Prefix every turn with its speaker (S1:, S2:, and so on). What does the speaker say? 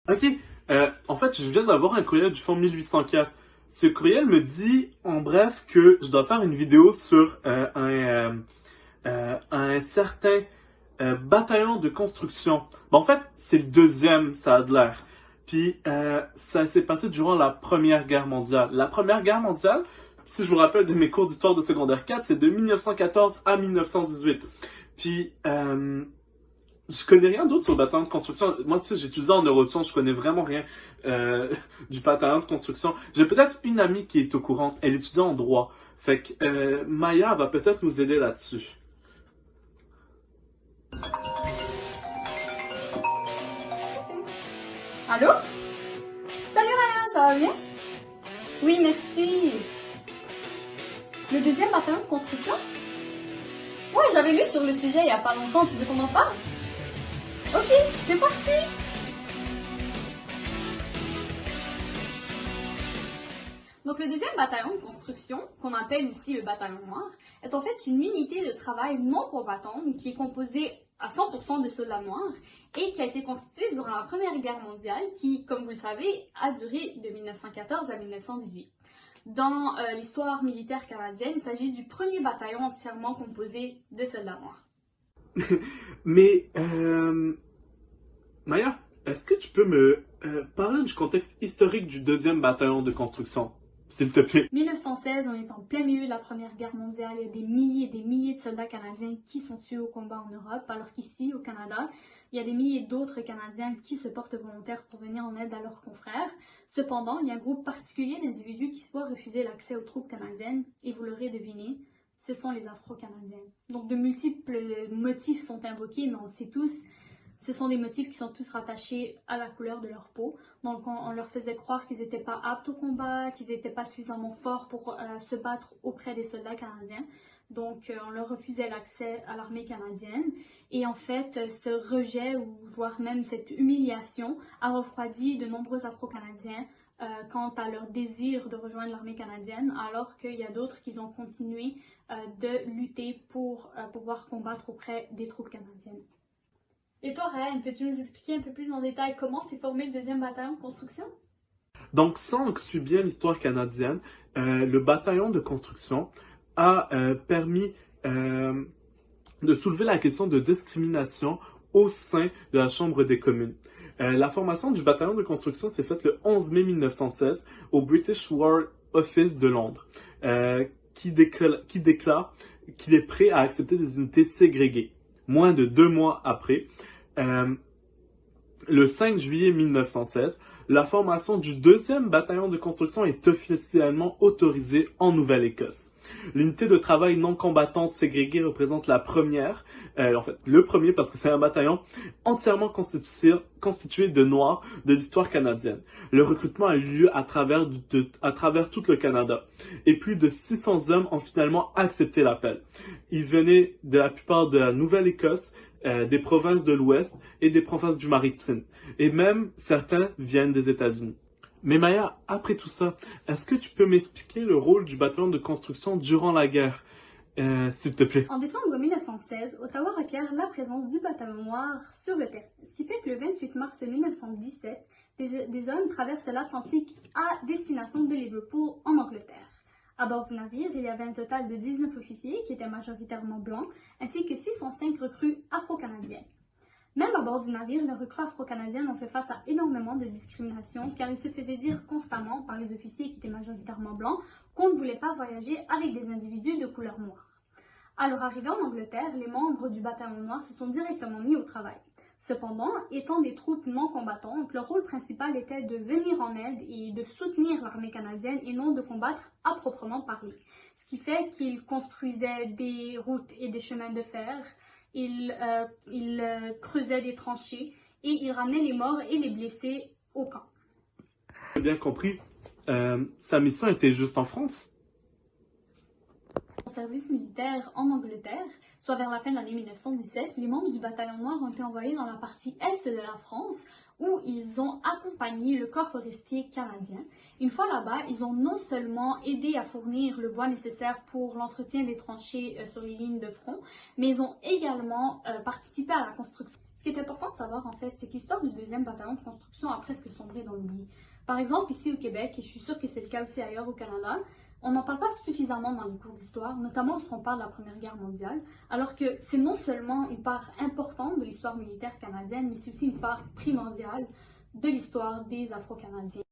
S1: Ok, en fait, je viens d'avoir un courriel du fond 1804. Ce courriel me dit, en bref, que je dois faire une vidéo sur un certain bataillon de construction. En fait, c'est le deuxième, ça a de l'air. Puis, ça s'est passé durant la Première Guerre mondiale. La Première Guerre mondiale, si je me rappelle de mes cours d'histoire de secondaire 4, c'est de 1914 à 1918. Puis, je connais rien d'autre sur le bataillon de construction. Moi, tu sais, j'ai étudié en neurosciences, je connais vraiment rien euh, du bataillon de construction. J'ai peut-être une amie qui est au courant. Elle étudie en droit. Fait que Maya va peut-être nous aider là-dessus.
S2: Allô? Salut Ryan, ça va bien? Oui, merci. Le deuxième bataillon de construction? Ouais, j'avais lu sur le sujet il y a pas longtemps, tu veux qu'on en parle? Ok, c'est parti! Donc le deuxième bataillon de construction, qu'on appelle aussi le bataillon noir, est en fait une unité de travail non combattante qui est composée à 100% de soldats noirs et qui a été constituée durant la Première Guerre mondiale qui, comme vous le savez, a duré de 1914 à 1918. Dans l'histoire militaire canadienne, il s'agit du premier bataillon entièrement composé de soldats noirs.
S1: Mais, Maya, est-ce que tu peux me parler du contexte historique du deuxième bataillon de construction, s'il te plaît?
S2: 1916, on est en plein milieu de la Première Guerre mondiale. Il y a des milliers et des milliers de soldats canadiens qui sont tués au combat en Europe, alors qu'ici, au Canada, il y a des milliers d'autres Canadiens qui se portent volontaires pour venir en aide à leurs confrères. Cependant, il y a un groupe particulier d'individus qui se voient refuser l'accès aux troupes canadiennes, et vous l'aurez deviné, ce sont les Afro-Canadiens. Donc de multiples motifs sont invoqués, mais on le sait tous, ce sont des motifs qui sont tous rattachés à la couleur de leur peau. Donc on leur faisait croire qu'ils n'étaient pas aptes au combat, qu'ils n'étaient pas suffisamment forts pour se battre auprès des soldats canadiens. Donc on leur refusait l'accès à l'armée canadienne. Et en fait, ce rejet, ou voire même cette humiliation, a refroidi de nombreux Afro-Canadiens quant à leur désir de rejoindre l'armée canadienne, alors qu'il y a d'autres qui ont continué de lutter pour pouvoir combattre auprès des troupes canadiennes. Et toi, Ryan, peux-tu nous expliquer un peu plus en détail comment s'est formé le deuxième bataillon de construction?
S1: Donc, si on suit bien l'histoire canadienne, le bataillon de construction a permis de soulever la question de discrimination au sein de la Chambre des communes. La formation du bataillon de construction s'est faite le 11 mai 1916 au British War Office de Londres, qui déclare qu'il est prêt à accepter des unités ségrégées. Moins de 2 mois après, euh, le 5 juillet 1916, la formation du deuxième bataillon de construction est officiellement autorisée en Nouvelle-Écosse. L'unité de travail non combattante ségrégée représente la première, en fait le premier parce que c'est un bataillon entièrement constitué de Noirs de l'histoire canadienne. Le recrutement a eu lieu à travers tout le Canada et plus de 600 hommes ont finalement accepté l'appel. Ils venaient de la plupart de la Nouvelle-Écosse, des provinces de l'Ouest et des provinces du Maritime. Et même certains viennent des États-Unis. Mais Maya, après tout ça, est-ce que tu peux m'expliquer le rôle du bataillon de construction durant la guerre, s'il te plaît?
S2: En décembre 1916, Ottawa requiert la présence du bataillon noir sur le terrain, ce qui fait que le 28 mars 1917, des hommes traversent l'Atlantique à destination de Liverpool en Angleterre. À bord du navire, il y avait un total de 19 officiers qui étaient majoritairement blancs, ainsi que 605 recrues afro-canadiennes. Même à bord du navire, les recrues afro-canadiennes ont fait face à énormément de discrimination car il se faisait dire constamment par les officiers qui étaient majoritairement blancs qu'on ne voulait pas voyager avec des individus de couleur noire. À leur arrivée en Angleterre, les membres du bataillon noir se sont directement mis au travail. Cependant, étant des troupes non combattantes, leur rôle principal était de venir en aide et de soutenir l'armée canadienne et non de combattre à proprement parler. Ce qui fait qu'ils construisaient des routes et des chemins de fer, ils creusaient des tranchées et ils ramenaient les morts et les blessés au camp.
S1: J'ai bien compris. Sa mission était juste en France?
S2: Au service militaire en Angleterre, soit vers la fin de l'année 1917, les membres du bataillon noir ont été envoyés dans la partie est de la France, où ils ont accompagné le corps forestier canadien. Une fois là-bas, ils ont non seulement aidé à fournir le bois nécessaire pour l'entretien des tranchées sur les lignes de front, mais ils ont également participé à la construction. Ce qui est important de savoir en fait, c'est que l'histoire du 2e bataillon de construction a presque sombré dans l'oubli. Par exemple, ici au Québec, et je suis sûre que c'est le cas aussi ailleurs au Canada, on n'en parle pas suffisamment dans les cours d'histoire, notamment lorsqu'on parle de la Première Guerre mondiale, alors que c'est non seulement une part importante de l'histoire militaire canadienne, mais c'est aussi une part primordiale de l'histoire des Afro-Canadiens.